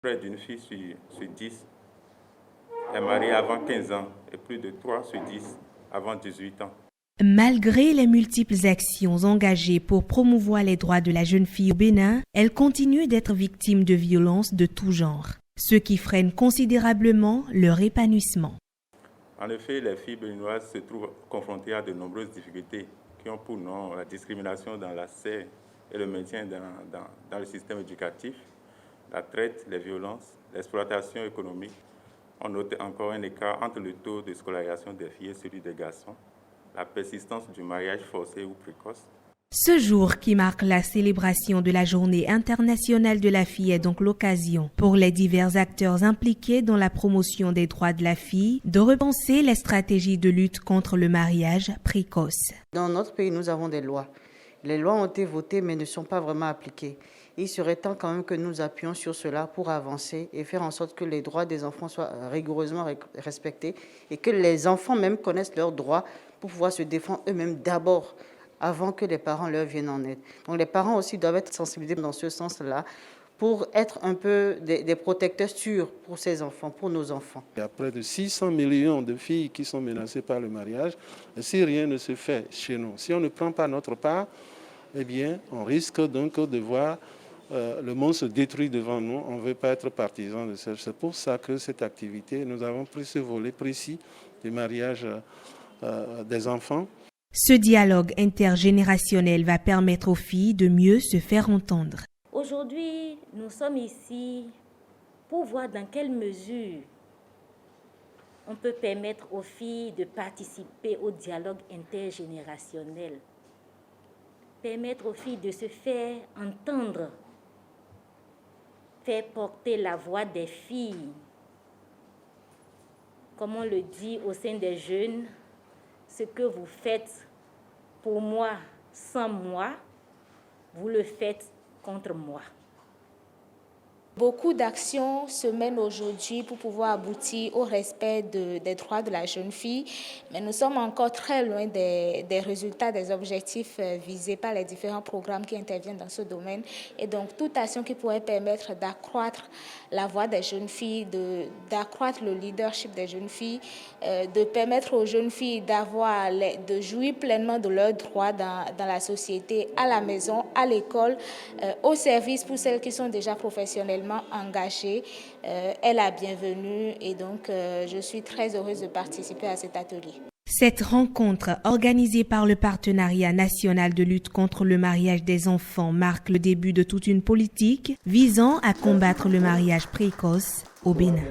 Près d'une fille sur 10 est mariée avant 15 ans et plus de 3 sur 10 avant 18 ans. Malgré les multiples actions engagées pour promouvoir les droits de la jeune fille au Bénin, elle continue d'être victime de violences de tout genre, ce qui freine considérablement leur épanouissement. En effet, les filles béninoises se trouvent confrontées à de nombreuses difficultés qui ont pour nom la discrimination dans l'accès et le maintien dans le système éducatif, la traite, les violences, l'exploitation économique. On note encore un écart entre le taux de scolarisation des filles et celui des garçons, la persistance du mariage forcé ou précoce. Ce jour qui marque la célébration de la Journée internationale de la fille est donc l'occasion pour les divers acteurs impliqués dans la promotion des droits de la fille de repenser les stratégies de lutte contre le mariage précoce. Dans notre pays, nous avons des lois. Les lois ont été votées mais ne sont pas vraiment appliquées. Il serait temps quand même que nous appuyions sur cela pour avancer et faire en sorte que les droits des enfants soient rigoureusement respectés et que les enfants même connaissent leurs droits pour pouvoir se défendre eux-mêmes d'abord, avant que les parents leur viennent en aide. Donc les parents aussi doivent être sensibilisés dans ce sens-là pour être un peu des protecteurs sûrs pour ces enfants, pour nos enfants. Il y a près de 600 millions de filles qui sont menacées par le mariage. Et si rien ne se fait chez nous, si on ne prend pas notre part, eh bien, on risque donc de voir le monde se détruire devant nous. On ne veut pas être partisan de ça. C'est pour ça que cette activité, nous avons pris ce volet précis du mariage des enfants. Ce dialogue intergénérationnel va permettre aux filles de mieux se faire entendre. Aujourd'hui, nous sommes ici pour voir dans quelle mesure on peut permettre aux filles de participer au dialogue intergénérationnel, permettre aux filles de se faire entendre, faire porter la voix des filles. Comme on le dit au sein des jeunes, ce que vous faites pour moi, sans moi, vous le faites contre moi. Beaucoup d'actions se mènent aujourd'hui pour pouvoir aboutir au respect des droits de la jeune fille, mais nous sommes encore très loin des résultats, des objectifs visés par les différents programmes qui interviennent dans ce domaine. Et donc, toute action qui pourrait permettre d'accroître la voix des jeunes filles, d'accroître le leadership des jeunes filles, de permettre aux jeunes filles de jouir pleinement de leurs droits dans la société, à la maison, à l'école, au service pour celles qui sont déjà professionnellement engagée, est la bienvenue et donc je suis très heureuse de participer à cet atelier. Cette rencontre, organisée par le Partenariat national de lutte contre le mariage des enfants, marque le début de toute une politique visant à combattre le mariage précoce au Bénin.